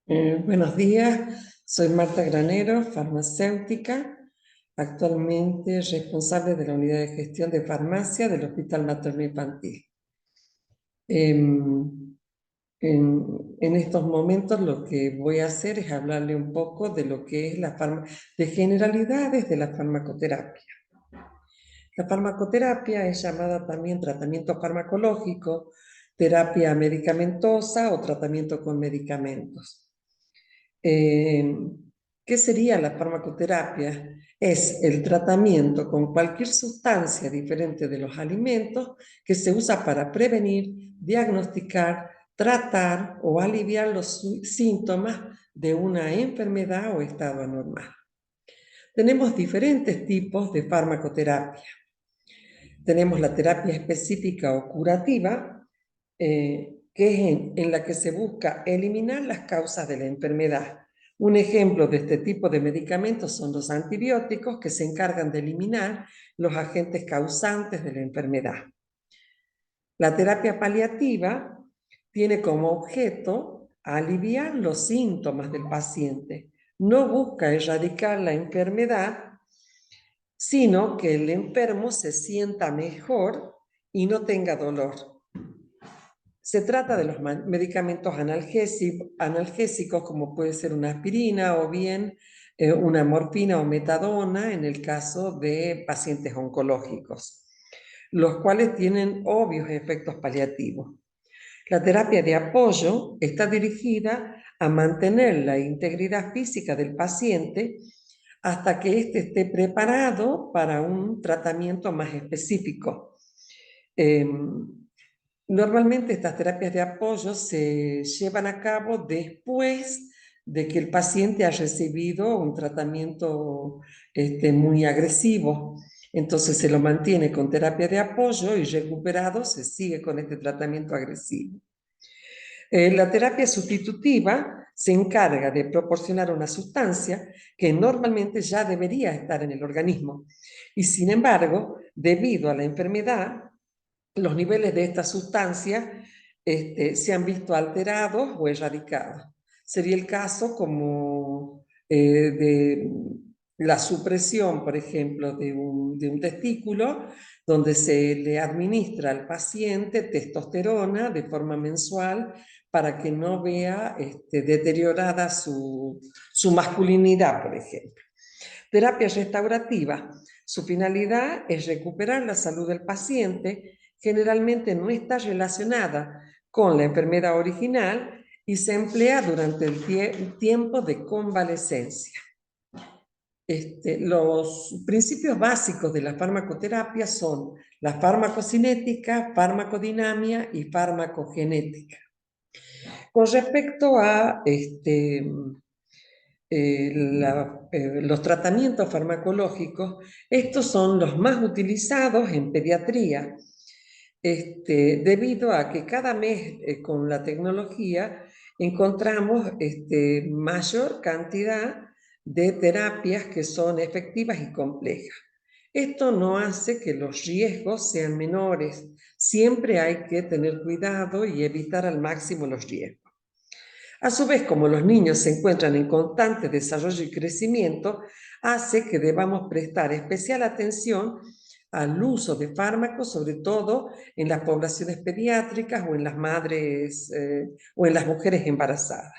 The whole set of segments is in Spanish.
Buenos días, soy Marta Granero, farmacéutica, actualmente responsable de la unidad de gestión de farmacia del Hospital Materno Infantil. Em, en estos momentos lo que voy a hacer es hablarle un poco de lo que es de generalidades de la farmacoterapia. La farmacoterapia es llamada también tratamiento farmacológico, terapia medicamentosa o tratamiento con medicamentos. Eh, ¿Qué sería la farmacoterapia? Es el tratamiento con cualquier sustancia diferente de los alimentos que se usa para prevenir, diagnosticar, tratar o aliviar los síntomas de una enfermedad o estado anormal. Tenemos diferentes tipos de farmacoterapia. Tenemos la terapia específica o curativa, que es en la que se busca eliminar las causas de la enfermedad. Un ejemplo de este tipo de medicamentos son los antibióticos, que se encargan de eliminar los agentes causantes de la enfermedad. La terapia paliativa tiene como objeto aliviar los síntomas del paciente. No busca erradicar la enfermedad, sino que el enfermo se sienta mejor y no tenga dolor. Se trata de los medicamentos analgésicos, como puede ser una aspirina o bien una morfina o metadona en el caso de pacientes oncológicos, los cuales tienen obvios efectos paliativos. La terapia de apoyo está dirigida a mantener la integridad física del paciente hasta que éste esté preparado para un tratamiento más específico. Normalmente estas terapias de apoyo se llevan a cabo después de que el paciente ha recibido un tratamiento muy agresivo. Entonces se lo mantiene con terapia de apoyo y recuperado se sigue con este tratamiento agresivo. La terapia sustitutiva se encarga de proporcionar una sustancia que normalmente ya debería estar en el organismo y, sin embargo, debido a la enfermedad, los niveles de esta sustancia se han visto alterados o erradicados. Sería el caso como de la supresión, por ejemplo, de un testículo, donde se le administra al paciente testosterona de forma mensual para que no vea deteriorada su masculinidad, por ejemplo. Terapia restaurativa. Su finalidad es recuperar la salud del paciente. Generalmente no está relacionada con la enfermedad original y se emplea durante el tiempo de convalecencia. Los principios básicos de la farmacoterapia son la farmacocinética, farmacodinamia y farmacogenética. Con respecto a los tratamientos farmacológicos, estos son los más utilizados en pediatría, debido a que cada mes con la tecnología encontramos mayor cantidad de terapias que son efectivas y complejas. Esto no hace que los riesgos sean menores. Siempre hay que tener cuidado y evitar al máximo los riesgos. A su vez, como los niños se encuentran en constante desarrollo y crecimiento, hace que debamos prestar especial atención al uso de fármacos, sobre todo en las poblaciones pediátricas o en las madres o en las mujeres embarazadas.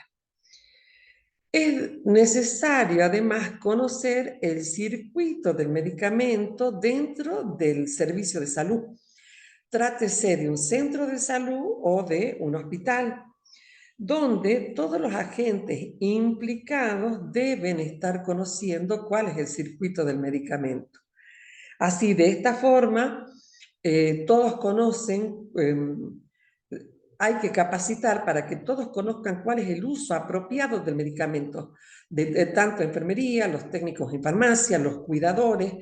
Es necesario además conocer el circuito del medicamento dentro del servicio de salud. Trátese de un centro de salud o de un hospital, donde todos los agentes implicados deben estar conociendo cuál es el circuito del medicamento. Así, de esta forma, todos conocen, hay que capacitar para que todos conozcan cuál es el uso apropiado del medicamento, de tanto enfermería, los técnicos en farmacia, los cuidadores,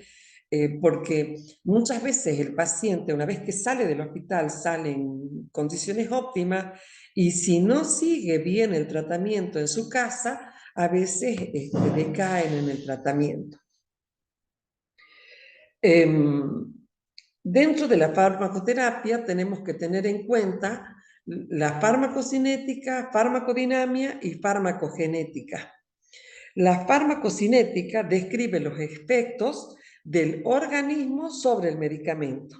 porque muchas veces el paciente, una vez que sale del hospital, sale en condiciones óptimas y si no sigue bien el tratamiento en su casa, a veces decaen en el tratamiento. Dentro de la farmacoterapia tenemos que tener en cuenta la farmacocinética, farmacodinamia y farmacogenética. La farmacocinética describe los efectos del organismo sobre el medicamento.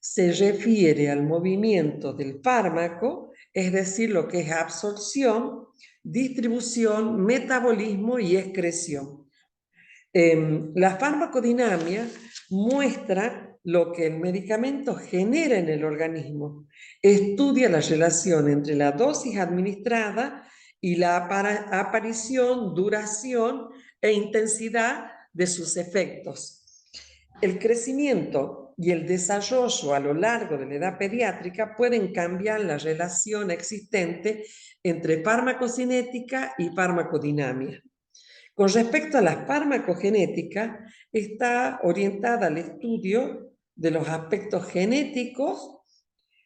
Se refiere al movimiento del fármaco, es decir, lo que es absorción, distribución, metabolismo y excreción. La farmacodinamia muestra lo que el medicamento genera en el organismo. Estudia la relación entre la dosis administrada y la aparición, duración e intensidad de sus efectos. El crecimiento y el desarrollo a lo largo de la edad pediátrica pueden cambiar la relación existente entre farmacocinética y farmacodinamia. Con respecto a la farmacogenética, está orientada al estudio de los aspectos genéticos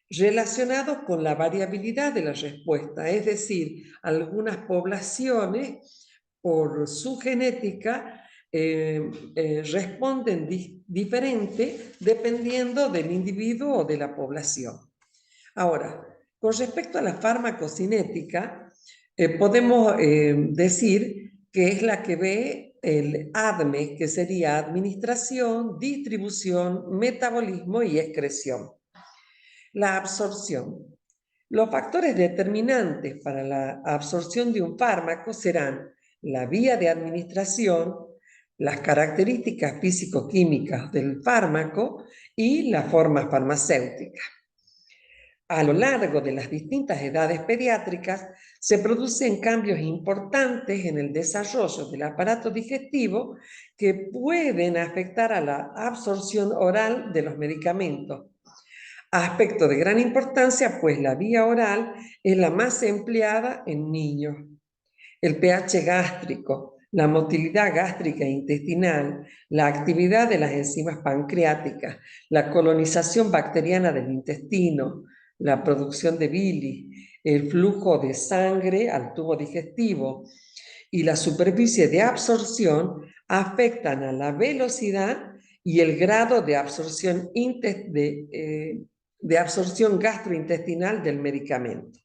relacionados con la variabilidad de la respuesta, es decir, algunas poblaciones por su genética responden diferente dependiendo del individuo o de la población. Ahora, con respecto a la farmacocinética, podemos decir que es la que ve el ADME, que sería administración, distribución, metabolismo y excreción. La absorción. Los factores determinantes para la absorción de un fármaco serán la vía de administración, las características físico-químicas del fármaco y la forma farmacéutica. A lo largo de las distintas edades pediátricas se producen cambios importantes en el desarrollo del aparato digestivo que pueden afectar a la absorción oral de los medicamentos. Aspecto de gran importancia, pues la vía oral es la más empleada en niños. El pH gástrico, la motilidad gástrica e intestinal, la actividad de las enzimas pancreáticas, la colonización bacteriana del intestino, la producción de bilis, el flujo de sangre al tubo digestivo y la superficie de absorción afectan a la velocidad y el grado de absorción, de absorción gastrointestinal del medicamento.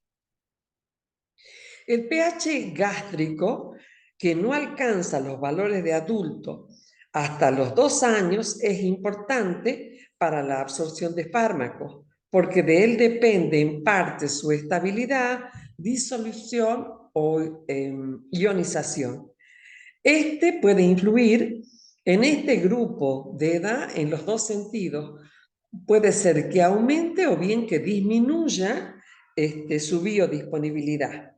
El pH gástrico, que no alcanza los valores de adulto hasta los 2 años, es importante para la absorción de fármacos, porque de él depende en parte su estabilidad, disolución o ionización. Este puede influir en este grupo de edad en los dos sentidos. Puede ser que aumente o bien que disminuya su biodisponibilidad.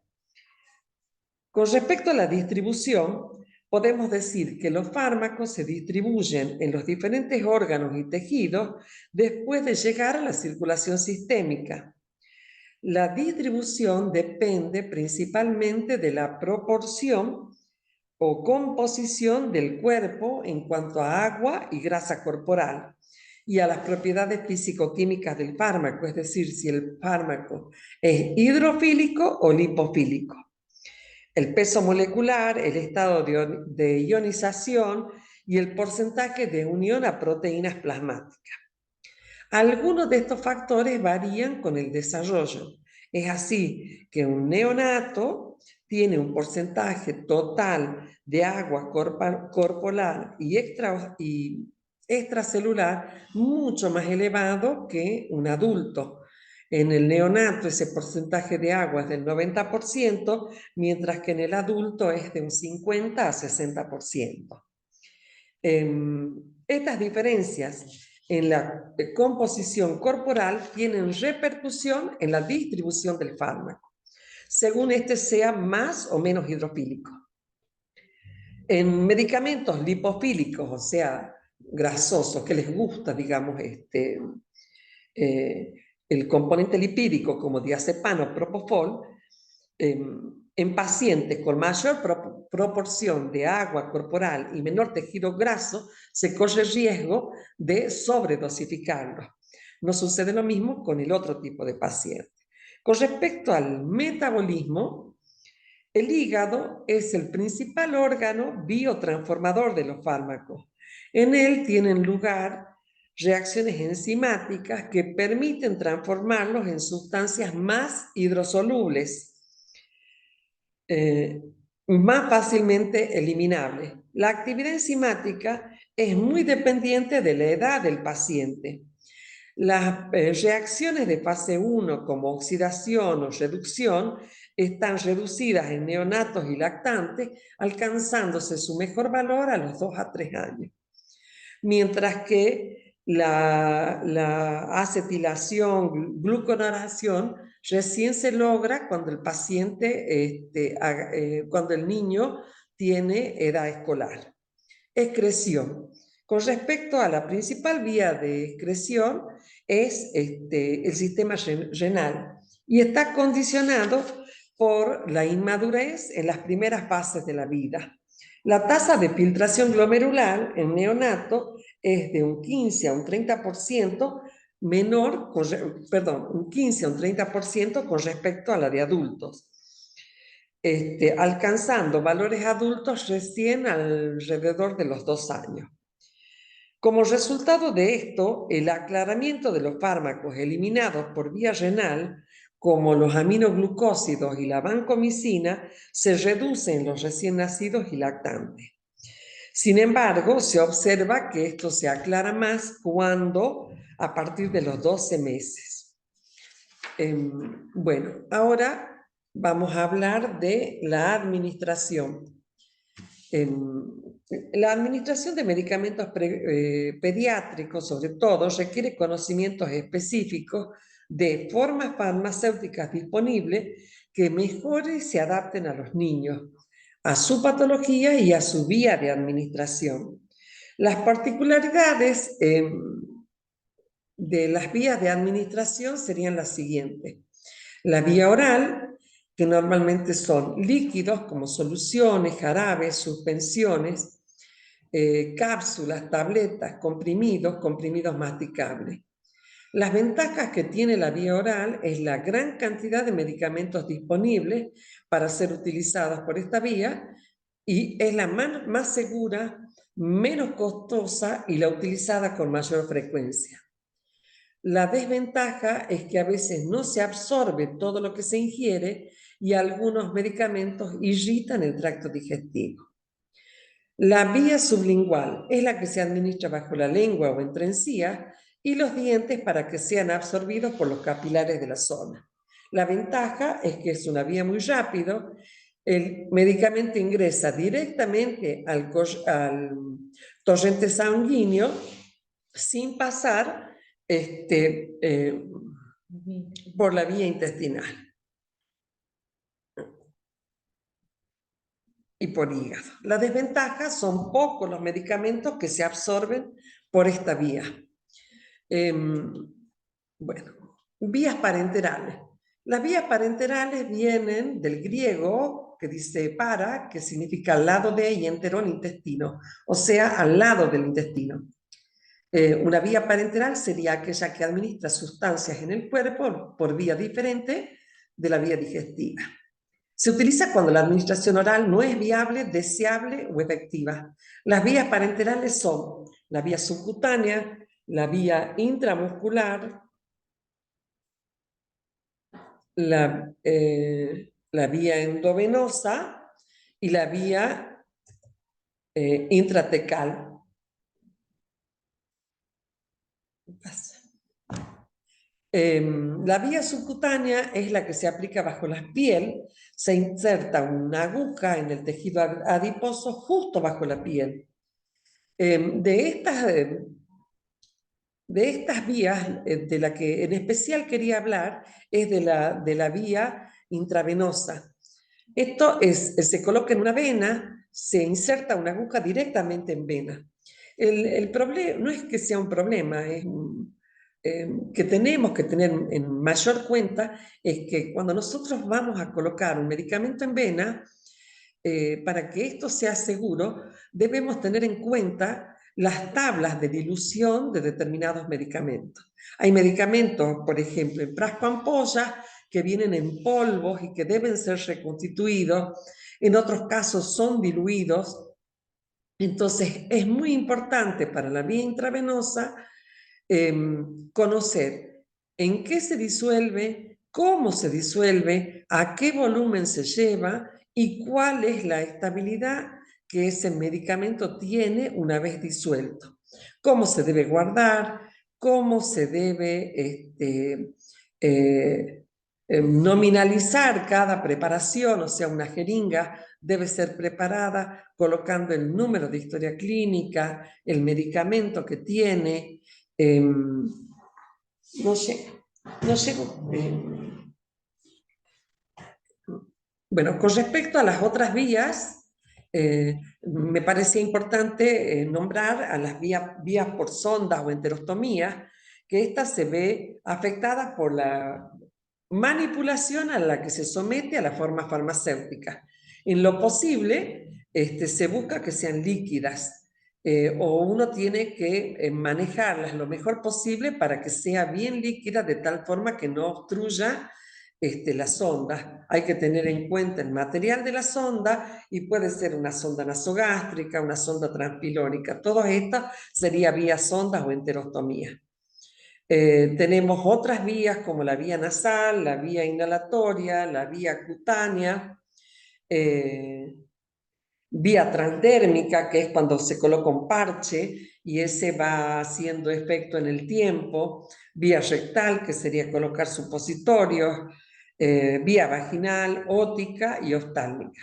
Con respecto a la distribución, podemos decir que los fármacos se distribuyen en los diferentes órganos y tejidos después de llegar a la circulación sistémica. La distribución depende principalmente de la proporción o composición del cuerpo en cuanto a agua y grasa corporal y a las propiedades físico-químicas del fármaco, es decir, si el fármaco es hidrofílico o lipofílico. El peso molecular, el estado de ionización y el porcentaje de unión a proteínas plasmáticas. Algunos de estos factores varían con el desarrollo. Es así que un neonato tiene un porcentaje total de agua corporal y extracelular mucho más elevado que un adulto. En el neonato ese porcentaje de agua es del 90%, mientras que en el adulto es de un 50 a 60%. Estas diferencias en la composición corporal tienen repercusión en la distribución del fármaco, según este sea más o menos hidrofílico. En medicamentos lipofílicos, o sea, grasosos, que les gusta, digamos, el componente lipídico como diazepam, propofol, en pacientes con mayor proporción de agua corporal y menor tejido graso, se corre riesgo de sobredosificarlo. No sucede lo mismo con el otro tipo de pacientes. Con respecto al metabolismo, el hígado es el principal órgano biotransformador de los fármacos. En él tienen lugar reacciones enzimáticas que permiten transformarlos en sustancias más hidrosolubles, más fácilmente eliminables. La actividad enzimática es muy dependiente de la edad del paciente. Las reacciones de fase 1 como oxidación o reducción están reducidas en neonatos y lactantes, alcanzándose su mejor valor a los 2 a 3 años. Mientras que la acetilación, gluconoración, recién se logra cuando el paciente, cuando el niño tiene edad escolar. Excreción. Con respecto a la principal vía de excreción es el sistema renal y está condicionado por la inmadurez en las primeras fases de la vida. La tasa de filtración glomerular en neonato es de un 15 a un 30% menor, un 15 a un 30% con respecto a la de adultos. Alcanzando valores adultos recién alrededor de los 2 años. Como resultado de esto, el aclaramiento de los fármacos eliminados por vía renal, como los aminoglucósidos y la vancomicina, se reduce en los recién nacidos y lactantes. Sin embargo, se observa que esto se aclara más cuando a partir de los 12 meses. Bueno, ahora vamos a hablar de la administración. La administración de medicamentos pediátricos, sobre todo, requiere conocimientos específicos de formas farmacéuticas disponibles que mejor se adapten a los niños, a su patología y a su vía de administración. Las particularidades de las vías de administración serían las siguientes. La vía oral, que normalmente son líquidos como soluciones, jarabes, suspensiones, cápsulas, tabletas, comprimidos masticables. Las ventajas que tiene la vía oral es la gran cantidad de medicamentos disponibles para ser utilizados por esta vía y es la más segura, menos costosa y la utilizada con mayor frecuencia. La desventaja es que a veces no se absorbe todo lo que se ingiere y algunos medicamentos irritan el tracto digestivo. La vía sublingual es la que se administra bajo la lengua o entre encías y los dientes para que sean absorbidos por los capilares de la zona. La ventaja es que es una vía muy rápida. El medicamento ingresa directamente al torrente sanguíneo sin pasar por la vía intestinal y por hígado. Las desventajas son pocos los medicamentos que se absorben por esta vía. Bueno, vías parenterales. Las vías parenterales vienen del griego que dice para, que significa al lado de y enterón intestino, o sea, al lado del intestino. Una vía parenteral sería aquella que administra sustancias en el cuerpo por vía diferente de la vía digestiva. Se utiliza cuando la administración oral no es viable, deseable o efectiva. Las vías parenterales son la vía subcutánea, la vía intramuscular, la vía endovenosa y la vía intratecal. La vía subcutánea es la que se aplica bajo la piel, se inserta una aguja en el tejido adiposo justo bajo la piel. De estas vías, de la que en especial quería hablar, es de la vía intravenosa. Esto se coloca en una vena, se inserta una aguja directamente en vena. El problema no es que sea un problema, es que tenemos que tener en mayor cuenta, es que cuando nosotros vamos a colocar un medicamento en vena, para que esto sea seguro, debemos tener en cuenta las tablas de dilución de determinados medicamentos. Hay medicamentos, por ejemplo, en frasco ampolla, que vienen en polvos y que deben ser reconstituidos. En otros casos son diluidos. Entonces, es muy importante para la vía intravenosa conocer en qué se disuelve, cómo se disuelve, a qué volumen se lleva y cuál es la estabilidad que ese medicamento tiene una vez disuelto. Cómo se debe guardar, cómo se debe nominalizar cada preparación, o sea, una jeringa debe ser preparada colocando el número de historia clínica, el medicamento que tiene, no sé, no sé. Bueno, con respecto a las otras vías, me parecía importante nombrar a las vías por sondas o enterostomía, que esta se ve afectada por la manipulación a la que se somete a la forma farmacéutica. En lo posible, se busca que sean líquidas, o uno tiene que manejarlas lo mejor posible para que sea bien líquida de tal forma que no obstruya la sonda. Hay que tener en cuenta el material de la sonda y puede ser una sonda nasogástrica, una sonda transpilónica. Todo esto sería vía sondas o enterostomía. Tenemos otras vías como la vía nasal, la vía inhalatoria, la vía cutánea, vía transdérmica, que es cuando se coloca un parche y ese va haciendo efecto en el tiempo, vía rectal, que sería colocar supositorios, vía vaginal, ótica y oftálmica.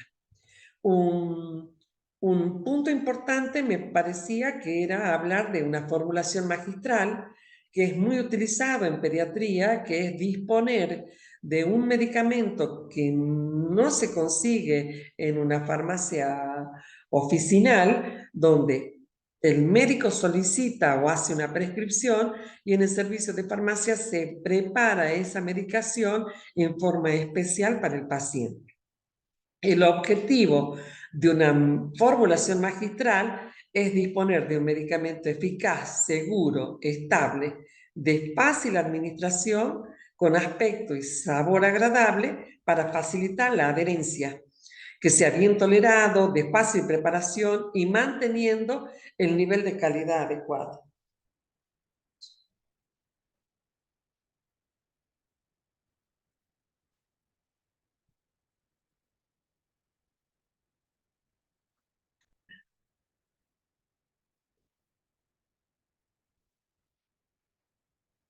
Un punto importante me parecía que era hablar de una formulación magistral que es muy utilizado en pediatría, que es disponer de un medicamento que no se consigue en una farmacia oficinal, donde el médico solicita o hace una prescripción y en el servicio de farmacia se prepara esa medicación en forma especial para el paciente. El objetivo de una formulación magistral es disponer de un medicamento eficaz, seguro, estable, de fácil administración, con aspecto y sabor agradable para facilitar la adherencia, que sea bien tolerado, de fácil preparación y manteniendo el nivel de calidad adecuado.